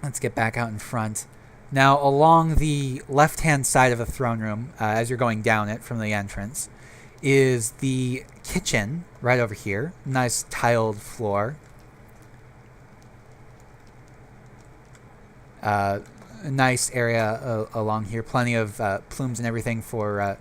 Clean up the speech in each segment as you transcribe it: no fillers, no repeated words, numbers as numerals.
Let's get back out in front. Now, along the left-hand side of the throne room, as you're going down it from the entrance, is the kitchen right over here. Nice tiled floor. A nice area along here. Plenty of plumes and everything for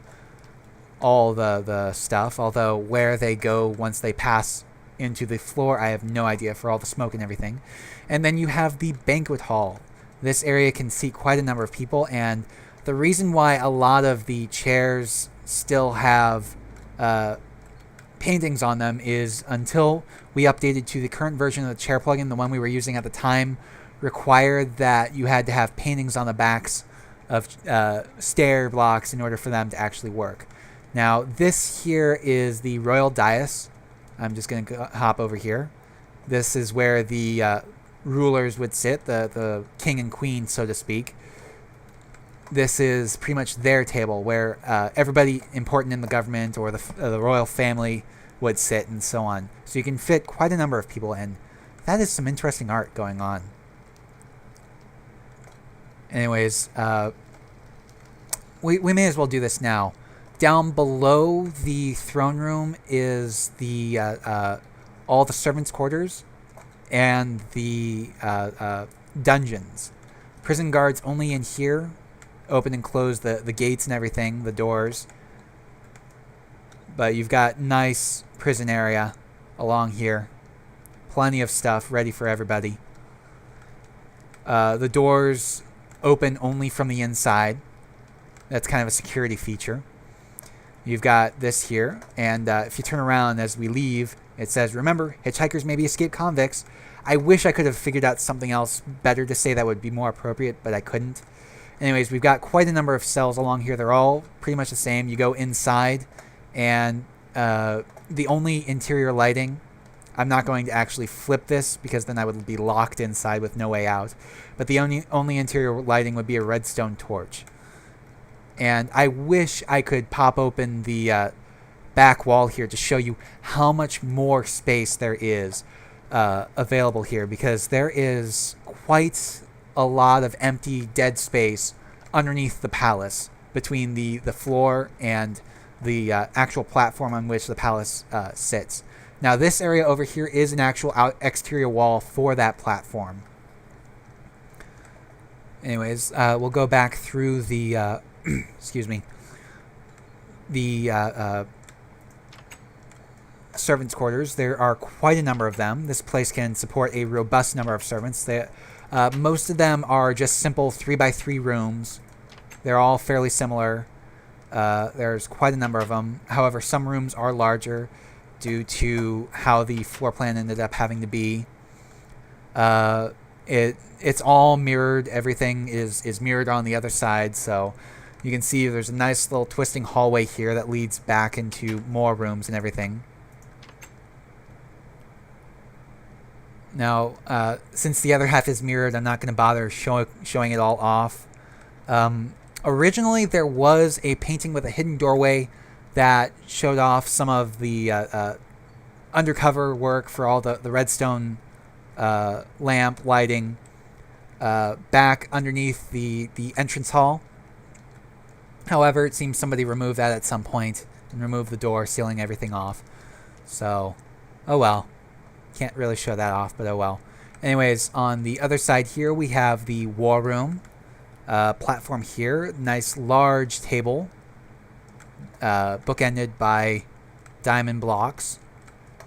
all the stuff. Although where they go once they pass into the floor, I have no idea for all the smoke and everything. And then you have the banquet hall. This area can seat quite a number of people, and the reason why a lot of the chairs still have paintings on them is until we updated to the current version of the chair plugin, the one we were using at the time required that you had to have paintings on the backs of stair blocks in order for them to actually work. Now, this here is the royal dais. I'm just going to hop over here. This is where the rulers would sit, the king and queen, so to speak. This is pretty much their table where everybody important in the government or the royal family would sit and so on. So you can fit quite a number of people, and that is some interesting art going on. Anyways, we may as well do this now. Down below the throne room is the all the servants' quarters and the dungeons. Prison guards only in here. Open and close the gates and everything, the doors. But you've got nice prison area along here. Plenty of stuff ready for everybody. The doors open only from the inside. That's kind of a security feature. You've got this here, and if you turn around as we leave, it says, remember, hitchhikers may be escaped convicts. I wish I could have figured out something else better to say that would be more appropriate, but I couldn't. Anyways, we've got quite a number of cells along here. They're all pretty much the same. You go inside, and the only interior lighting, I'm not going to actually flip this because then I would be locked inside with no way out. But the only interior lighting would be a redstone torch. And I wish I could pop open the back wall here to show you how much more space there is available here, because there is quite a lot of empty dead space underneath the palace between the floor and the actual platform on which the palace sits. Now this area over here is an actual exterior wall for that platform. Anyways, we'll go back through the excuse me, the servants' quarters. There are quite a number of them. This place can support a robust number of servants. Most of them are just simple 3x3 rooms. They're all fairly similar. There's quite a number of them. However, some rooms are larger due to how the floor plan ended up having to be. It's all mirrored. Everything is mirrored on the other side, so you can see there's a nice little twisting hallway here that leads back into more rooms and everything. Now, since the other half is mirrored, I'm not going to bother showing it all off. Originally, there was a painting with a hidden doorway that showed off some of the undercover work for all the redstone lamp lighting back underneath the entrance hall. However, it seems somebody removed that at some point and removed the door, sealing everything off. So, oh well. Can't really show that off, but oh well. Anyways, on the other side here, we have the war room. Platform here. Nice large table. Bookended by diamond blocks.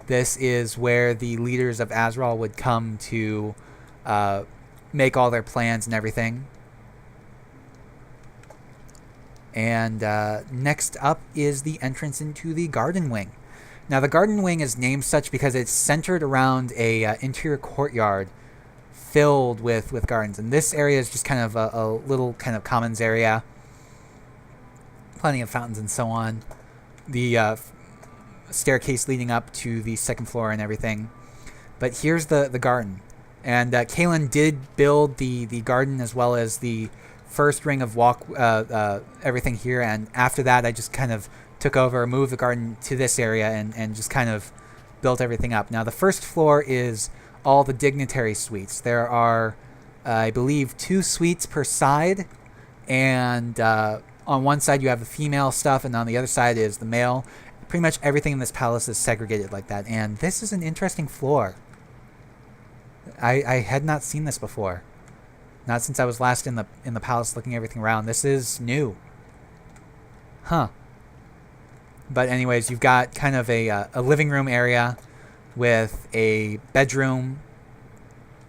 This is where the leaders of Azrael would come to make all their plans and everything. And next up is the entrance into the garden wing. Now, the garden wing is named such because it's centered around a interior courtyard filled with gardens. And this area is just kind of a little kind of commons area. Plenty of fountains and so on. The staircase leading up to the second floor and everything. But here's the garden. And Kalen did build the garden as well as the first ring of everything here. And after that, I just kind of took over, moved the garden to this area, and just kind of built everything up. Now, the first floor is all the dignitary suites. There are I believe 2 suites per side, and on one side you have the female stuff, and on the other side is the male. Pretty much everything in this palace is segregated like that, and this is an interesting floor. I had not seen this before. Not since I was last in the palace looking everything around. This is new. Huh. But anyways, you've got kind of a living room area with a bedroom,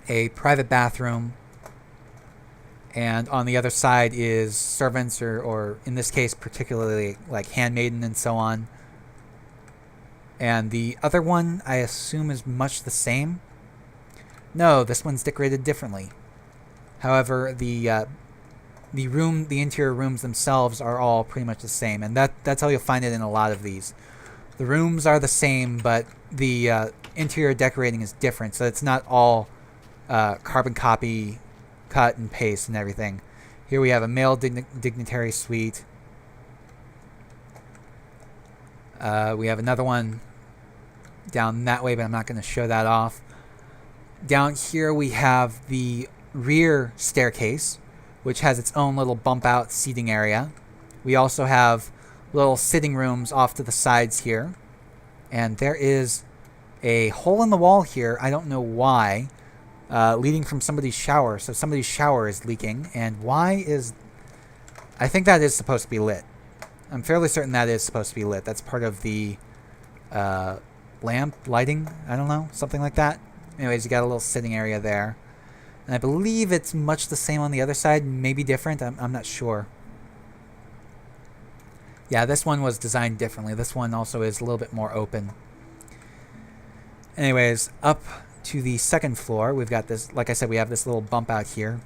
a private bathroom, and on the other side is servants, or in this case particularly like handmaiden and so on. And the other one I assume is much the same. No, this one's decorated differently. However, the interior rooms themselves are all pretty much the same, and that's how you'll find it in a lot of these. The rooms are the same, but the interior decorating is different, so it's not all carbon copy, cut and paste and everything. Here we have a male dignitary suite. We have another one down that way, but I'm not going to show that off. Down here we have the rear staircase, which has its own little bump out seating area. We also have little sitting rooms off to the sides here. And there is a hole in the wall here, I don't know why, leading from somebody's shower. So somebody's shower is leaking. And why is... I think that is supposed to be lit. I'm fairly certain that is supposed to be lit. That's part of the lamp lighting. I don't know. Something like that. Anyways, you got a little sitting area there. And I believe it's much the same on the other side. Maybe different. I'm not sure. Yeah, this one was designed differently. This one also is a little bit more open. Anyways, up to the second floor. We've got this, like I said, we have this little bump out here.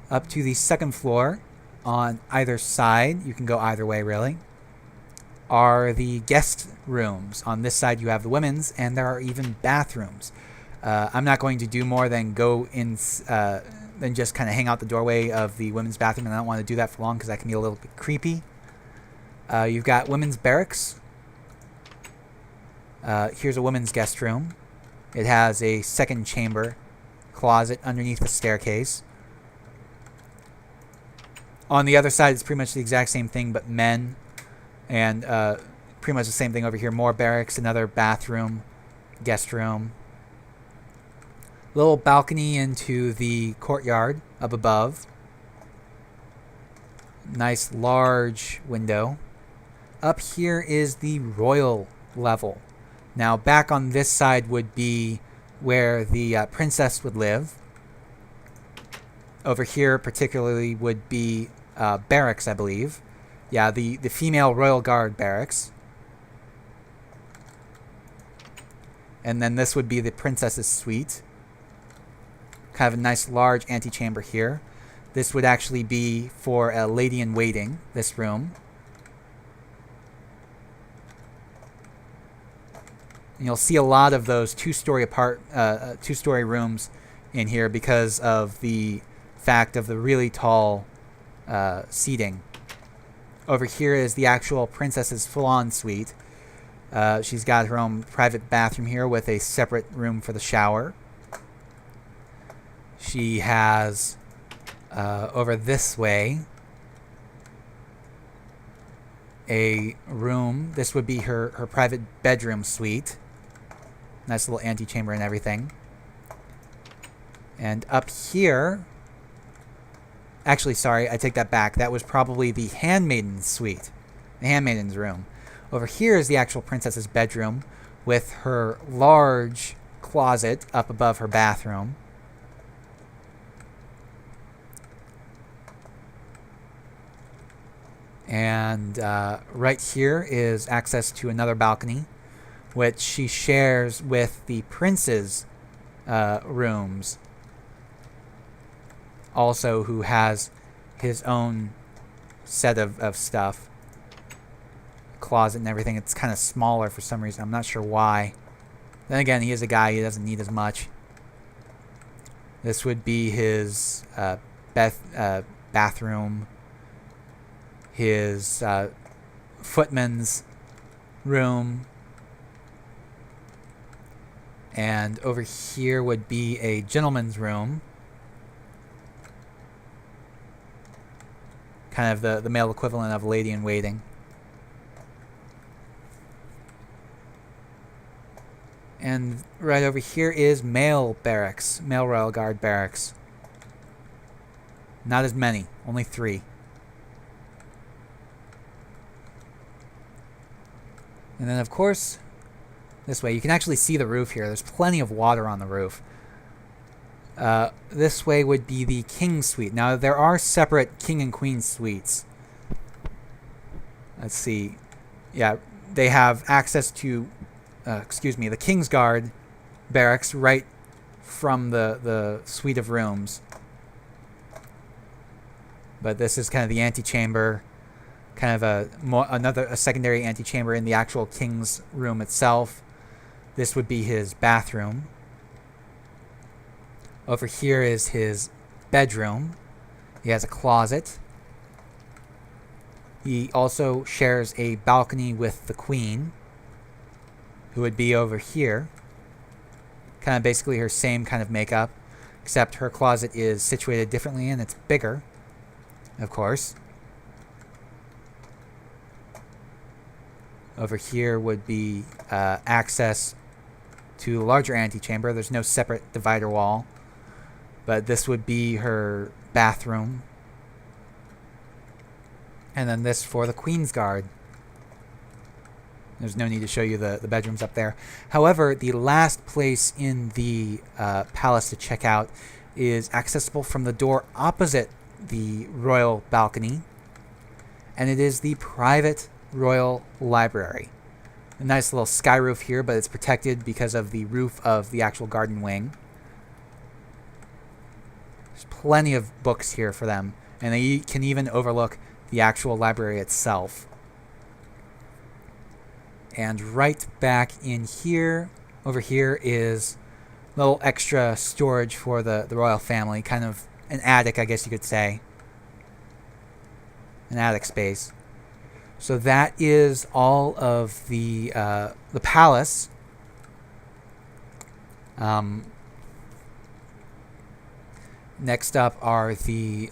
Up to the second floor, on either side, you can go either way really, are the guest rooms. On this side you have the women's, and there are even bathrooms. I'm not going to do more than go in, than just kind of hang out the doorway of the women's bathroom, and I don't want to do that for long because that can be a little bit creepy. You've got women's barracks. Here's a women's guest room. It has a second chamber closet underneath the staircase. On the other side, it's pretty much the exact same thing, but men. And pretty much the same thing over here. More barracks, another bathroom, guest room. Little balcony into the courtyard up above. Nice large window. Up here is the royal level. Now back on this side would be where the princess would live. Over here particularly would be barracks, I believe. Yeah, the female royal guard barracks. And then this would be the princess's suite. Kind of a nice large antechamber here. This would actually be for a lady-in-waiting, this room. And you'll see a lot of those two-story rooms in here because of the fact of the really tall seating. Over here is the actual princess's full-on suite. She's got her own private bathroom here with a separate room for the shower. She has over this way a room. This would be her private bedroom suite. Nice little antechamber and everything. And up here... Actually, sorry, I take that back. That was probably the handmaiden's suite. The handmaiden's room. Over here is the actual princess's bedroom with her large closet up above her bathroom. And right here is access to another balcony, which she shares with the prince's rooms. Also, who has his own set of stuff. Closet and everything. It's kind of smaller for some reason. I'm not sure why. Then again, he is a guy. He doesn't need as much. This would be his bathroom. His footman's room. And over here would be a gentleman's room. kind of the male equivalent of lady in waiting. And right over here is male barracks, male Royal Guard barracks. Not as many, only 3. And then, of course, this way. You can actually see the roof here. There's plenty of water on the roof. This way would be the King Suite. Now, there are separate King and Queen suites. Let's see. Yeah, they have access to, the King's Guard barracks right from the suite of rooms. But this is kind of the antechamber, kind of a secondary antechamber in the actual King's room itself. This would be his bathroom. Over here is his bedroom. He has a closet. He also shares a balcony with the Queen, who would be over here. Kind of basically her same kind of makeup, except her closet is situated differently and it's bigger, of course. Over here would be access to a larger antechamber. There's no separate divider wall, but this would be her bathroom. And then this for the Queen's Guard. There's no need to show you the bedrooms up there. However, the last place in the palace to check out is accessible from the door opposite the royal balcony, and it is the private royal library. A nice little sky roof here, but it's protected because of the roof of the actual garden wing. There's plenty of books here for them, and they can even overlook the actual library itself. And right back in here, over here, is a little extra storage for the royal family, kind of an attic, I guess you could say. An attic space. So that is all of the palace. Next up are the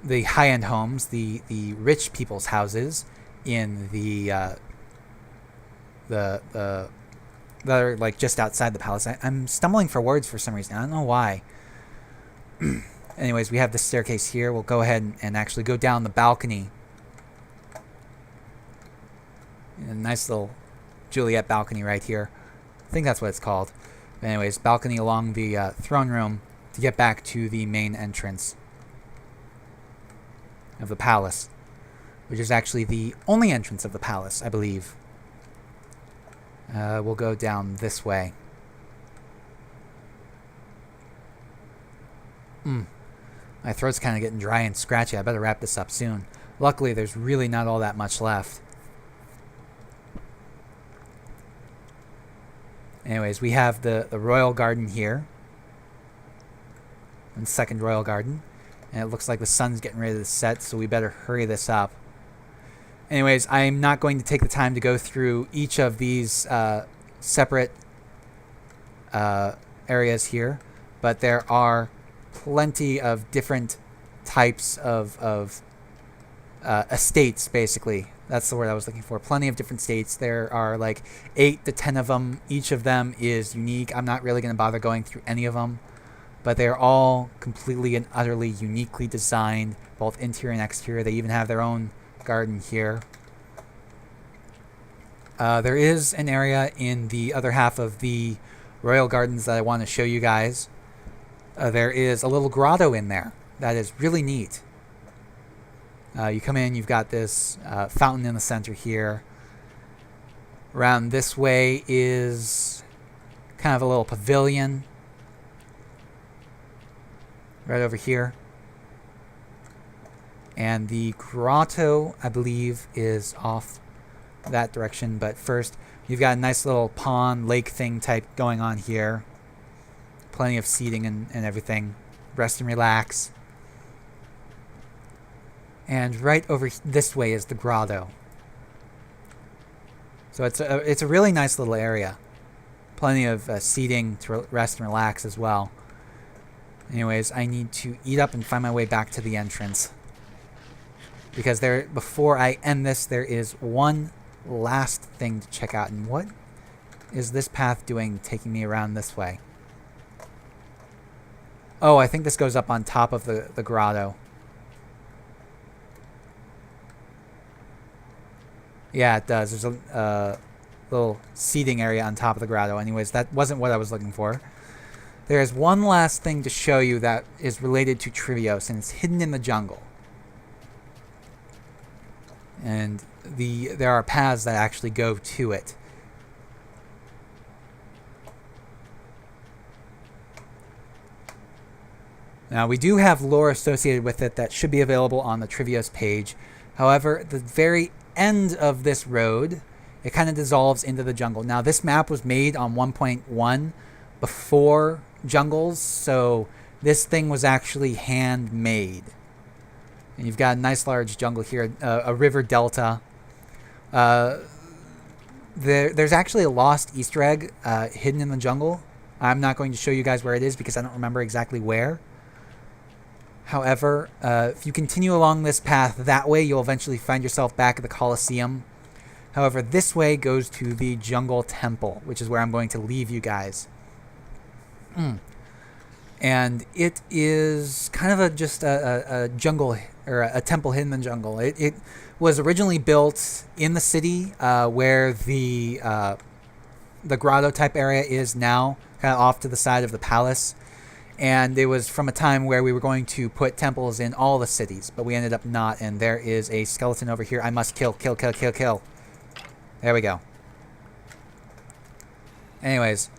high-end homes, the rich people's houses in that are like just outside the palace. I'm stumbling for words for some reason. I don't know why. Anyways, we have the staircase here. We'll go ahead and actually go down the balcony. A nice little Juliet balcony right here. I think that's what it's called. But anyways, balcony along the throne room to get back to the main entrance of the palace, which is actually the only entrance of the palace, I believe. We'll go down this way. My throat's kind of getting dry and scratchy. I better wrap this up soon. Luckily, there's really not all that much left. Anyways, we have the royal garden here. And second royal garden. And it looks like the sun's getting ready to set, so we better hurry this up. Anyways, I'm not going to take the time to go through each of these separate areas here, but there are plenty of different types of estates, basically. That's the word I was looking for. Plenty of different states. There are like 8 to 10 of them. Each of them is unique. I'm not really going to bother going through any of them, but they're all completely and utterly uniquely designed, both interior and exterior. They even have their own garden here. There is an area in the other half of the royal gardens that I want to show you guys. There is a little grotto in there that is really neat. You come in, you've got this fountain in the center here. Around this way is kind of a little pavilion. Right over here. And the grotto, I believe, is off that direction. But first, you've got a nice little pond, lake thing type going on here. Plenty of seating and everything. Rest and relax. And right over this way is the grotto. So it's a really nice little area. Plenty of seating to rest and relax as well. Anyways, I need to eat up and find my way back to the entrance. Because before I end this, there is one last thing to check out. And what is this path doing, taking me around this way? Oh, I think this goes up on top of the grotto. Yeah, it does. There's a little seating area on top of the grotto. Anyways, that wasn't what I was looking for. There's one last thing to show you that is related to Trivios, and it's hidden in the jungle. And there are paths that actually go to it. Now, we do have lore associated with it that should be available on the Trivios page. However, the very end of this road, it kind of dissolves into the jungle. Now, this map was made on 1.1 before jungles, so this thing was actually handmade. And you've got a nice large jungle here, a river delta. There's actually a lost Easter egg hidden in the jungle. I'm not going to show you guys where it is because I don't remember exactly where. However, if you continue along this path that way, you'll eventually find yourself back at the Colosseum. However, this way goes to the Jungle Temple, which is where I'm going to leave you guys. And it is kind of just a jungle, or a temple hidden in the jungle. It was originally built in the city where the grotto type area is now, kind of off to the side of the palace. And it was from a time where we were going to put temples in all the cities, but we ended up not. And there is a skeleton over here. I must kill. There we go. Anyways,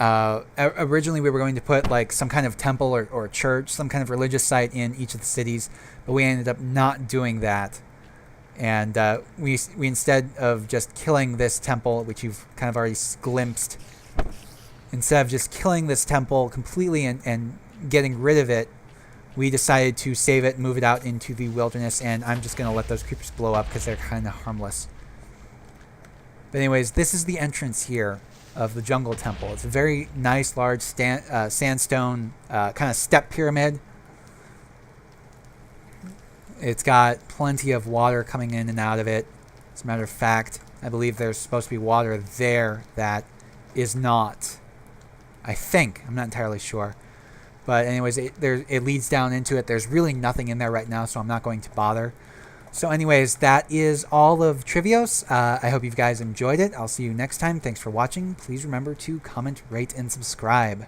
originally we were going to put like some kind of temple or church, some kind of religious site in each of the cities, but we ended up not doing that. And we instead of just killing this temple, which you've kind of already glimpsed, instead of just killing this temple completely and getting rid of it, we decided to save it, move it out into the wilderness, and I'm just going to let those creepers blow up because they're kind of harmless. But anyways, this is the entrance here of the Jungle Temple. It's a very nice, large sandstone kind of step pyramid. It's got plenty of water coming in and out of it. As a matter of fact, I believe there's supposed to be water there that is not. I think. I'm not entirely sure. But anyways, it leads down into it. There's really nothing in there right now, so I'm not going to bother. So anyways, that is all of Trivios. I hope you guys enjoyed it. I'll see you next time. Thanks for watching. Please remember to comment, rate, and subscribe.